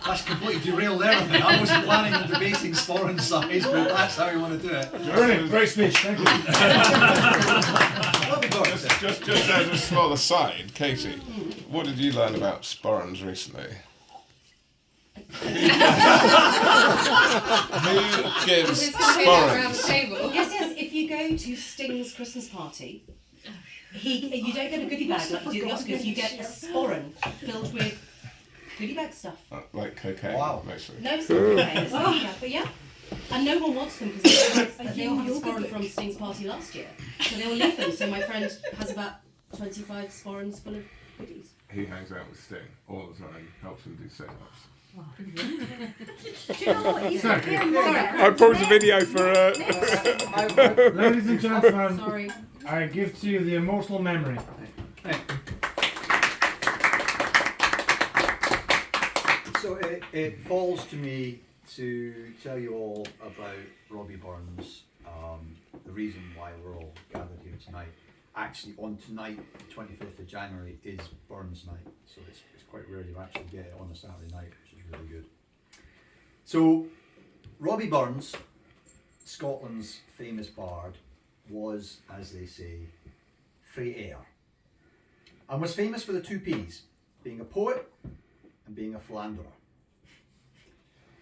That's completely derailed everything. I wasn't planning on debating sporran size, but that's how you want to do it. Brilliant, great speech, thank you. Just as a small aside, Katie, what did you learn about sporrans recently? Who gives sporrans? Yes, if you go to Sting's Christmas party, you don't get a goodie bag like you do at the Oscars, you get a sporran filled with goodie bag stuff. Like cocaine, mostly. No, it's not cocaine, it's not, yeah, but yeah. And no one wants them because they all had a sporran from Sting's party last year. So they all leave them. So my friend has about 25 sporrans full of goodies. He hangs out with Sting all the time, helps him do sit-ups. Do you know what? Sorry. I paused the video for Ladies and gentlemen, Sorry. I give to you the emotional memory. So it falls to me to tell you all about Robbie Burns, the reason why we're all gathered here tonight. Actually, on tonight, 25th of January, is Burns night, so it's quite rare you actually get it on a Saturday night, which is really good. So, Robbie Burns, Scotland's famous bard, was, as they say, frae air, and was famous for the two P's, being a poet and being a philanderer.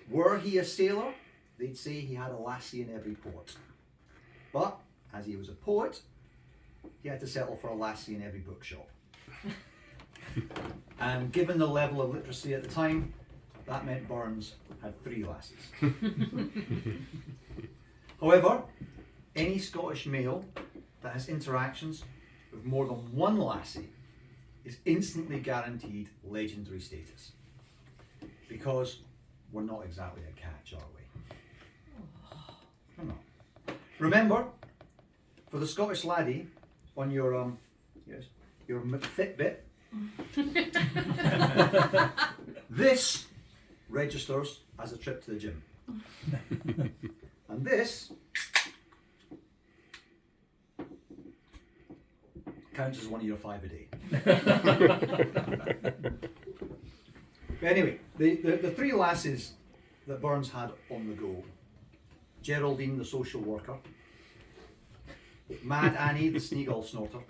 Were he a sailor, they'd say he had a lassie in every port. But, as he was a poet, he had to settle for a lassie in every bookshop. And given the level of literacy at the time, that meant Burns had 3 lassies. However, any Scottish male that has interactions with more than 1 lassie is instantly guaranteed legendary status. Because we're not exactly a catch, are we? We're not. Remember, for the Scottish laddie on your your Fitbit, this registers as a trip to the gym, and this counts as one of your 5 a day. But anyway, the 3 lasses that Burns had on the go: Geraldine, the social worker; Mad Annie, the Sneagall snorter.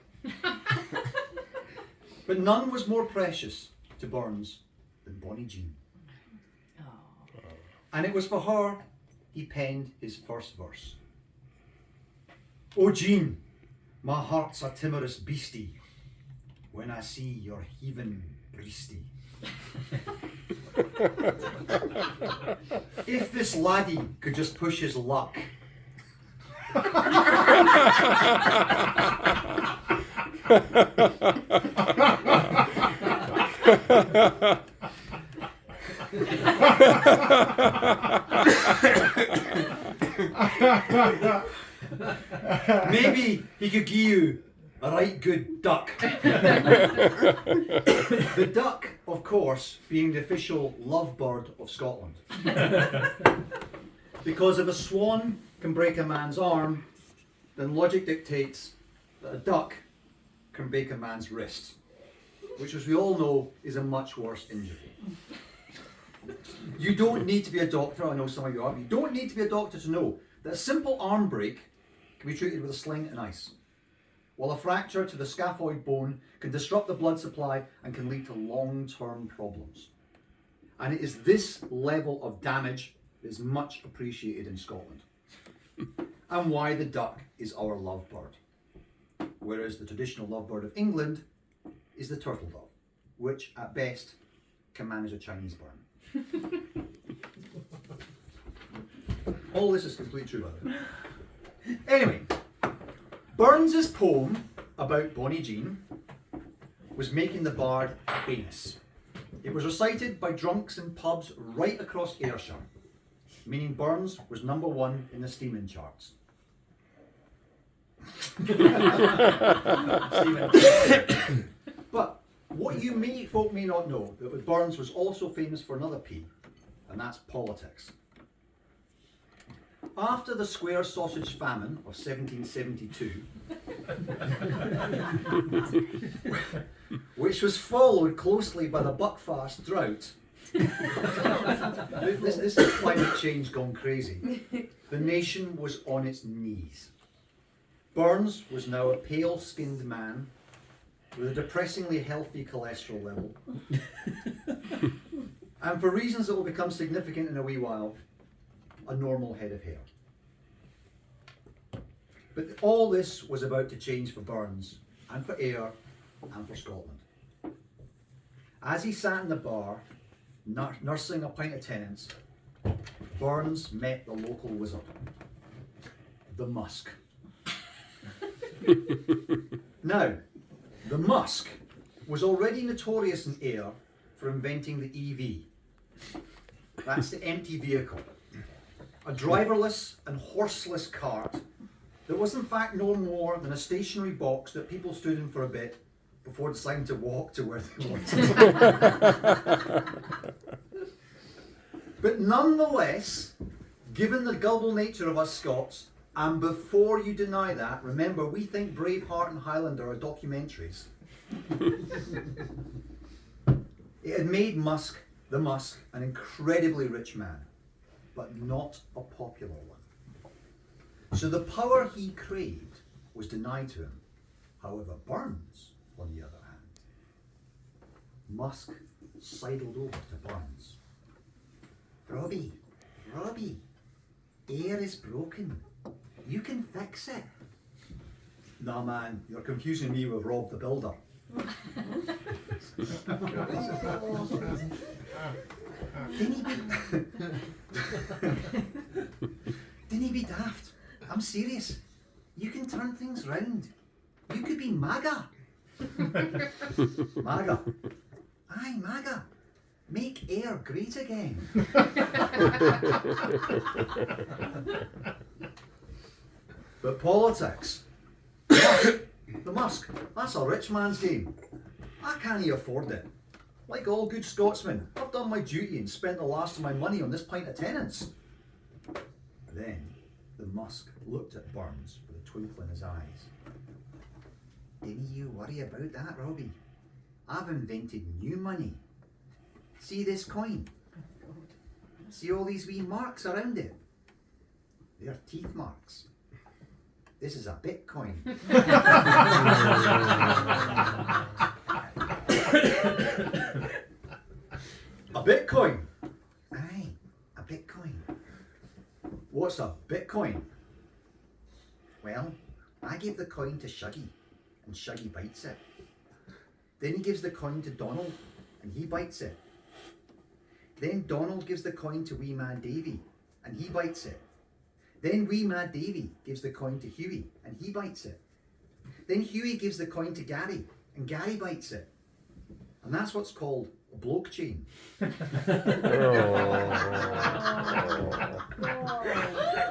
But none was more precious to Burns than Bonnie Jean. And it was for her he penned his first verse. "Oh Jean, my heart's a timorous beastie when I see your heaving breastie. If this laddie could just push his luck, maybe he could give you a right good duck." The duck, of course, being the official lovebird of Scotland. Because if a swan can break a man's arm, then logic dictates that a duck can break a man's wrist, which, as we all know, is a much worse injury. You don't need to be a doctor, I know some of you are, but you don't need to be a doctor to know that a simple arm break can be treated with a sling and ice, while a fracture to the scaphoid bone can disrupt the blood supply and can lead to long-term problems. And it is this level of damage that is much appreciated in Scotland, and why the duck is our lovebird, whereas the traditional lovebird of England is the turtle dove, which at best can manage a Chinese burn. All this is completely true, by the way. Anyway, Burns's poem about Bonnie Jean was making the bard famous. It was recited by drunks in pubs right across Ayrshire, meaning Burns was #1 in the steaming charts. But what you folk may not know, that Burns was also famous for another P, and that's politics. After the square sausage famine of 1772, which was followed closely by the Buckfast drought, this is climate change gone crazy. The nation was on its knees. Burns was now a pale-skinned man with a depressingly healthy cholesterol level, and for reasons that will become significant in a wee while, a normal head of hair. But all this was about to change for Burns, and for Ayr, and for Scotland. As he sat in the bar, nursing a pint of Tennent's, Burns met the local wizard, the Musk. Now, the Musk was already notorious in Ayr for inventing the EV. That's the empty vehicle. A driverless and horseless cart that was in fact no more than a stationary box that people stood in for a bit before deciding to walk to where they wanted. But nonetheless, given the gullible nature of us Scots, and before you deny that, remember we think Braveheart and Highlander are documentaries. It had made the Musk, an incredibly rich man, but not a popular one. So the power he craved was denied to him. However, Burns, on the other hand, Musk sidled over to Burns. Robbie, Ayr is broken. You can fix it. Nah man, you're confusing me with Rob the Builder. Didn't he be daft? I'm serious. You can turn things round. You could be MAGA. MAGA. Aye, MAGA. Make Ayr great again. But politics. The Musk. That's a rich man's game. I can't afford it. Like all good Scotsmen, I've done my duty and spent the last of my money on this pint of Tennent's. Then the Musk looked at Burns with a twinkle in his eyes. Dinna you worry about that, Robbie. I've invented new money. See this coin? See all these wee marks around it? They're teeth marks. This is a Bitcoin. A Bitcoin? Aye, a Bitcoin. What's a Bitcoin? Well, I give the coin to Shuggy, and Shuggy bites it. Then he gives the coin to Donald, and he bites it. Then Donald gives the coin to wee man Davy, and he bites it. Then wee mad Davy gives the coin to Huey, and he bites it. Then Huey gives the coin to Gary, and Gary bites it. And that's what's called a blockchain.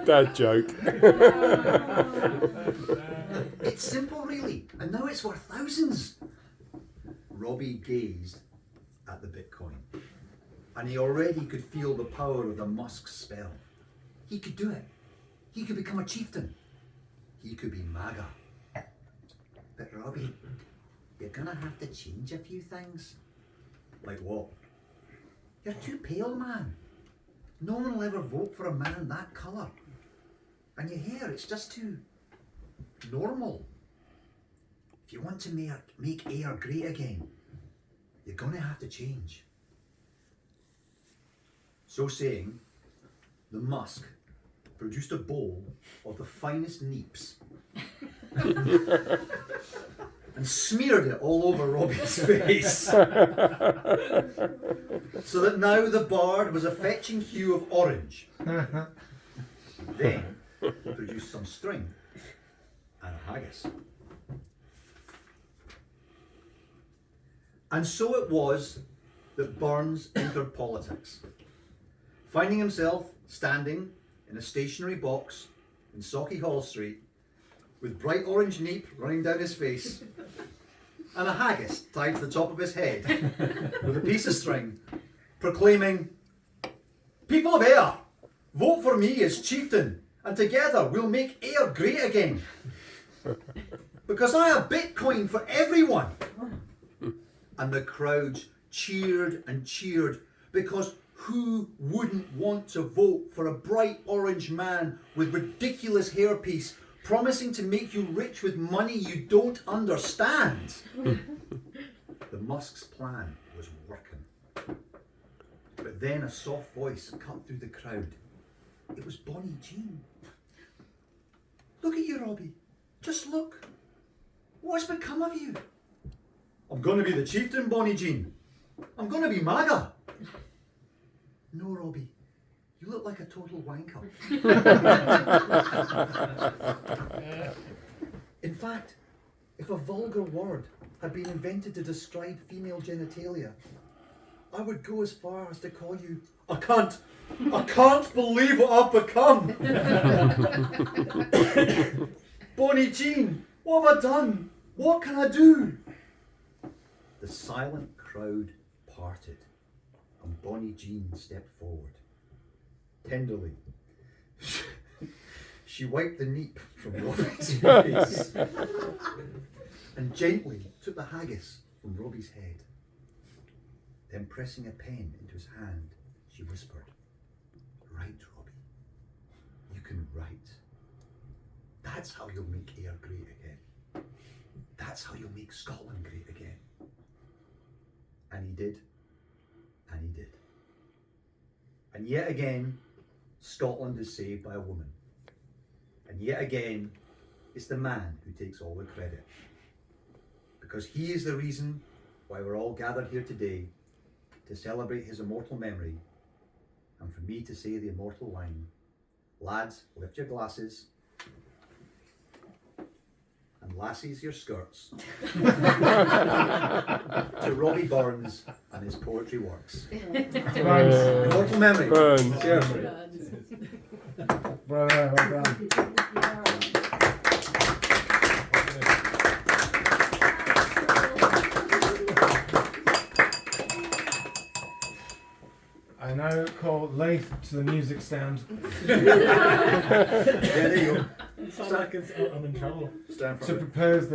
Dad joke. It's simple, really, and now it's worth thousands. Robbie gazed at the Bitcoin, and he already could feel the power of the Musk spell. He could do it. He could become a chieftain. He could be MAGA. But Robbie, you're gonna have to change a few things. Like what? You're too pale, man. No one will ever vote for a man that colour. And your hair, it's just too normal. If you want to make Ayr great again, you're gonna have to change. So saying, the Musk produced a bowl of the finest neeps and smeared it all over Robbie's face, so that now the bard was a fetching hue of orange. Then he produced some string and a haggis. And so it was that Burns entered politics, finding himself standing in a stationary box in Sauchiehall Street with bright orange neep running down his face and a haggis tied to the top of his head with a piece of string, proclaiming, "People of Ayr, vote for me as chieftain, and together we'll make Ayr great again. Because I have Bitcoin for everyone. And the crowds cheered and cheered, because who wouldn't want to vote for a bright orange man with ridiculous hairpiece promising to make you rich with money you don't understand? The Musk's plan was working. But then a soft voice cut through the crowd. It was Bonnie Jean. Look at you, Robbie. Just look. What's become of you? I'm going to be the chieftain, Bonnie Jean. I'm going to be MAGA. No, Robbie. You look like a total wanker. In fact, if a vulgar word had been invented to describe female genitalia, I would go as far as to call you a cunt. I can't believe what I've become. Bonnie Jean, what have I done? What can I do? The silent crowd parted, and Bonnie Jean stepped forward. Tenderly, she wiped the neep from Robbie's face and gently took the haggis from Robbie's head. Then, pressing a pen into his hand, she whispered, "Write, Robbie. You can write. That's how you'll make Ayr great again. That's how you'll make Scotland great again." And he did. And he did. And yet again, Scotland is saved by a woman. And yet again, it's the man who takes all the credit. Because he is the reason why we're all gathered here today, to celebrate his immortal memory, and for me to say the immortal line, lads, lift your glasses, and lassies, your skirts, to Robbie Burns and his poetry works. Immortal memory. Burns. Cheers. Bravo, well done. I now call Leith to the music stand. Yeah, there you go. I'm in trouble. Stand for To it. propose the